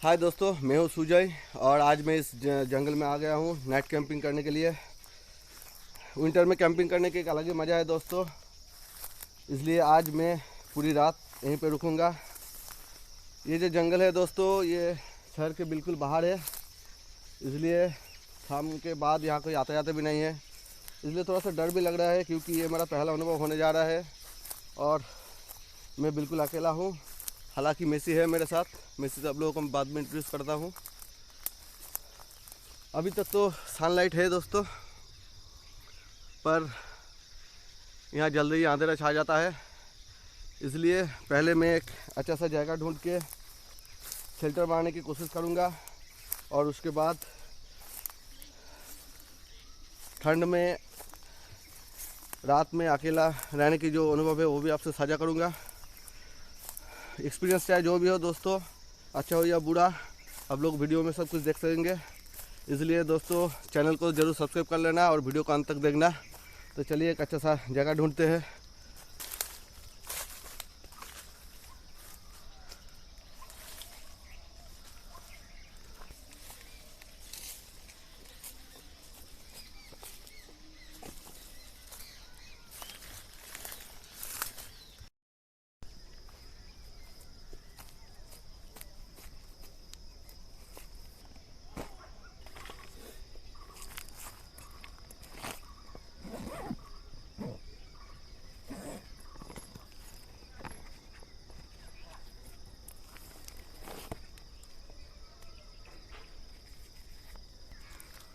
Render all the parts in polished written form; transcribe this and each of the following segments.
हाय दोस्तों, मैं हूँ सुजय और आज मैं इस जंगल में आ गया हूँ नाइट कैंपिंग करने के लिए। विंटर में कैंपिंग करने के एक अलग ही मज़ा है दोस्तों। इसलिए आज मैं पूरी रात यहीं पे रुकूंगा। ये जो जंगल है दोस्तों, ये शहर के बिल्कुल बाहर है, इसलिए शाम के बाद यहाँ कोई आता जाता भी नहीं है। इसलिए थोड़ा सा डर भी लग रहा है क्योंकि ये मेरा पहला अनुभव होने जा रहा है और मैं बिल्कुल अकेला हूँ। हालांकि मेसी है मेरे साथ, मेसी से आप लोगों को मैं बाद में इंट्रोड्यूस करता हूँ। अभी तक तो सनलाइट है दोस्तों, पर यहाँ जल्दी ही अंधेरा छा जाता है। इसलिए पहले मैं एक अच्छा सा जगह ढूंढ के शेल्टर बनाने की कोशिश करूँगा और उसके बाद ठंड में रात में अकेला रहने की जो अनुभव है वो भी आपसे साझा करूँगा। एक्सपीरियंस चाहे जो भी हो दोस्तों, अच्छा हो या बुरा, आप लोग वीडियो में सब कुछ देख सकेंगे। इसलिए दोस्तों चैनल को ज़रूर सब्सक्राइब कर लेना और वीडियो को अंत तक देखना। तो चलिए एक अच्छा सा जगह ढूंढते हैं।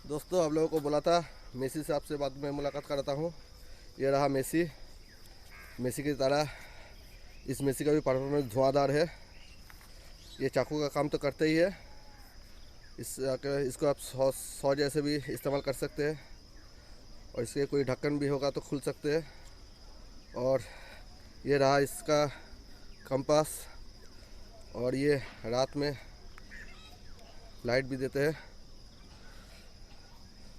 दोस्तों आप लोगों को बोला था मेसी से आपसे बाद में मुलाकात कराता हूँ। ये रहा मेसी। मेसी की तरह इस मेसी का भी परफॉर्मेंस धुआंधार है। ये चाकू का काम तो करते ही है। इसको आप सौ जैसे भी इस्तेमाल कर सकते हैं और इसके कोई ढक्कन भी होगा तो खुल सकते हैं। और ये रहा इसका कंपास और ये रात में लाइट भी देते हैं।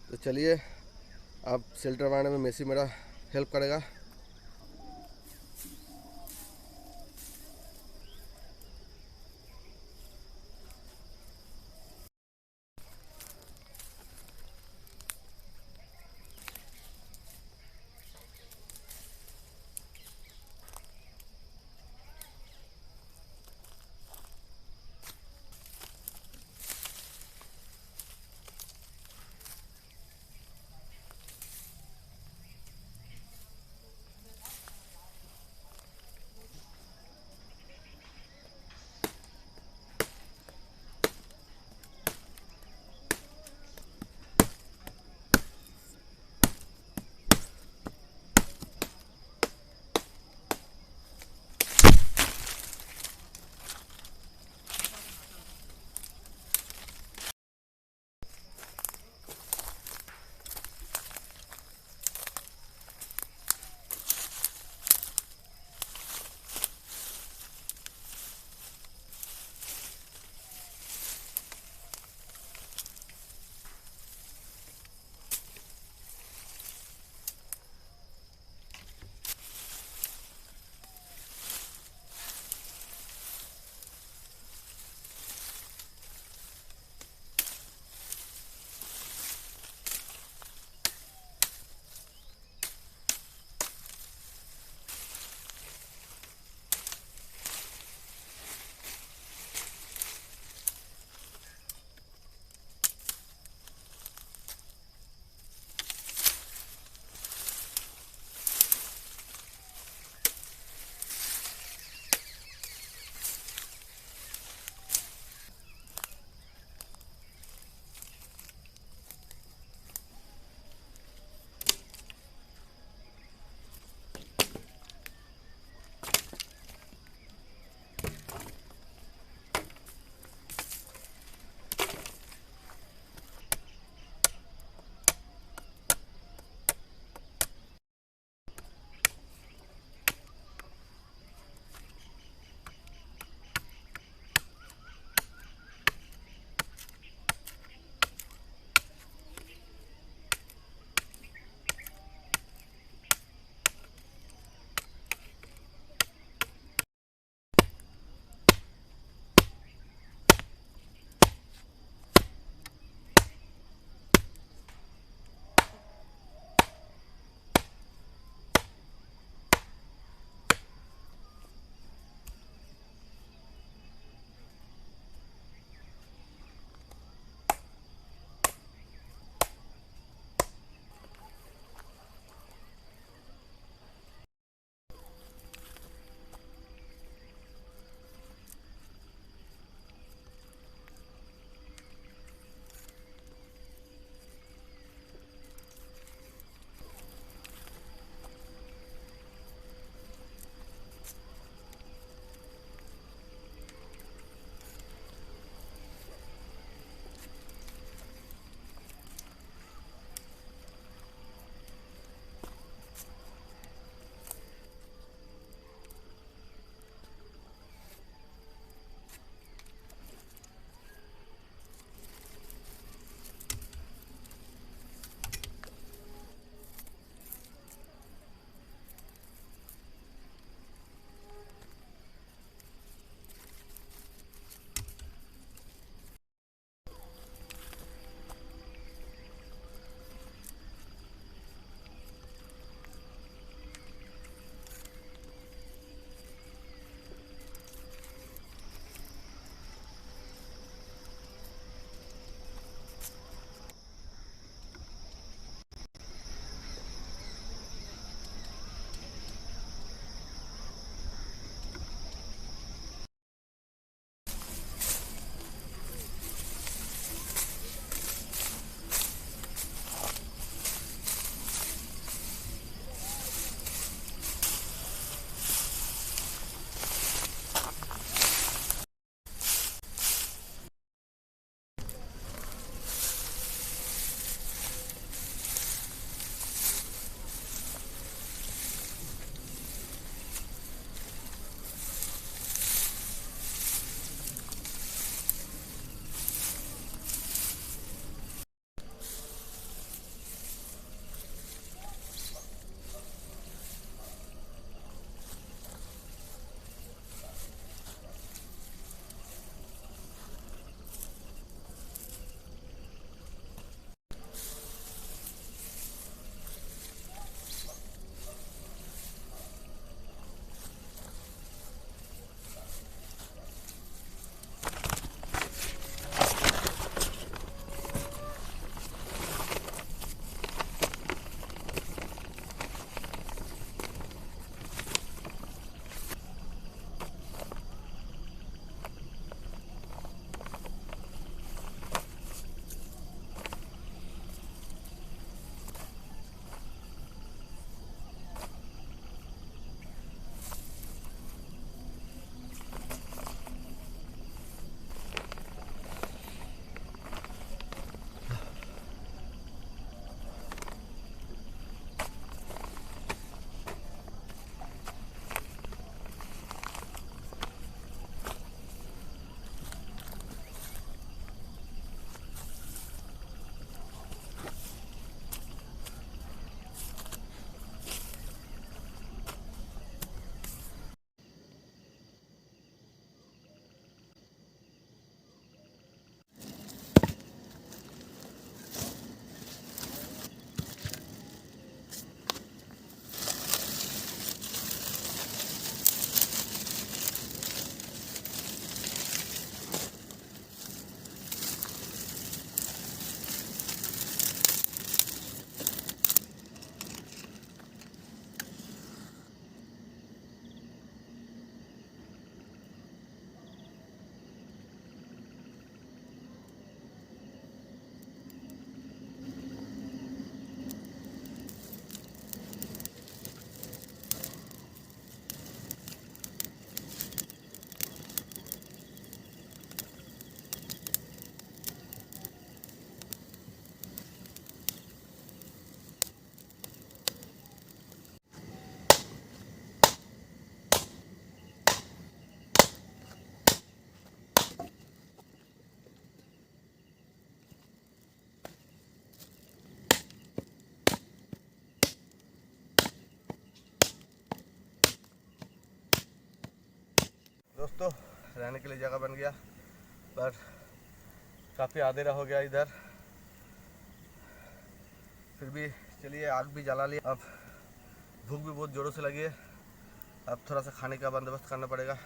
तो चलिए, अब शेल्टर बनाने में मेसी मेरा हेल्प करेगा। के लिए जगह बन गया, पर काफ़ी अंधेरा हो गया इधर। फिर भी चलिए आग भी जला लिया। अब भूख भी बहुत ज़ोरों से लगी है, अब थोड़ा सा खाने का बंदोबस्त करना पड़ेगा।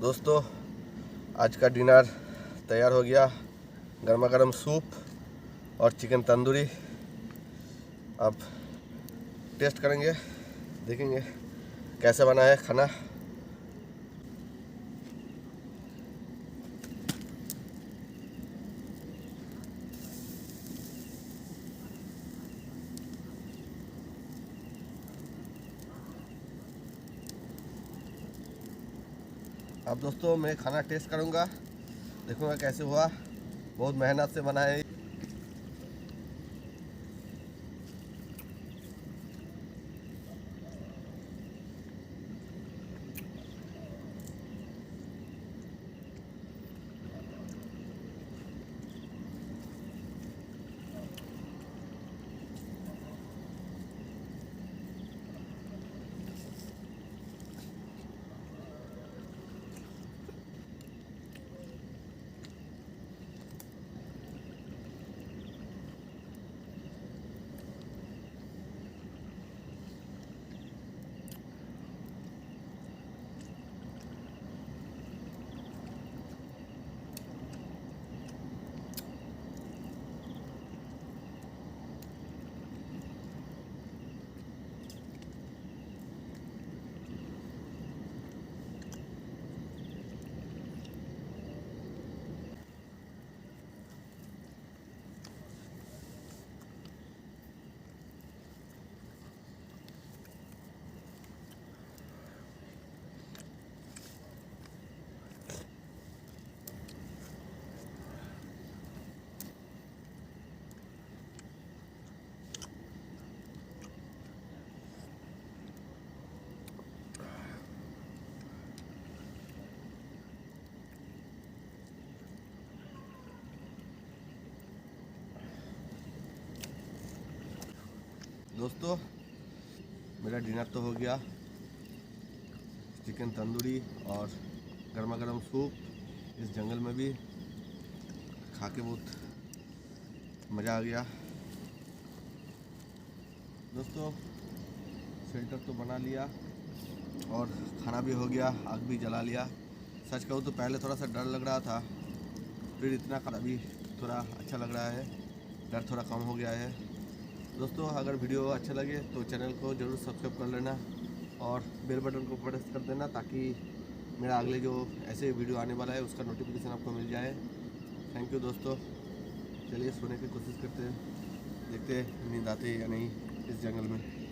दोस्तों आज का डिनर तैयार हो गया। गर्मा गर्म सूप और चिकन तंदूरी। अब टेस्ट करेंगे, देखेंगे कैसे बना है खाना। अब दोस्तों मैं खाना टेस्ट करूंगा, देखूंगा कैसे हुआ। बहुत मेहनत से बना है। दोस्तों मेरा डिनर तो हो गया। चिकन तंदूरी और गर्मा गर्म सूप इस जंगल में भी खा के बहुत मज़ा आ गया। दोस्तों शेल्टर तो बना लिया और खाना भी हो गया, आग भी जला लिया। सच कहूँ तो पहले थोड़ा सा डर लग रहा था, फिर इतना अभी थोड़ा अच्छा लग रहा है, डर थोड़ा कम हो गया है। दोस्तों अगर वीडियो अच्छा लगे तो चैनल को ज़रूर सब्सक्राइब कर लेना और बेल बटन को प्रेस कर देना, ताकि मेरा अगले जो ऐसे वीडियो आने वाला है उसका नोटिफिकेशन आपको मिल जाए। थैंक यू दोस्तों। चलिए सोने की कोशिश करते हैं, देखते हैं नींद आती है या नहीं इस जंगल में।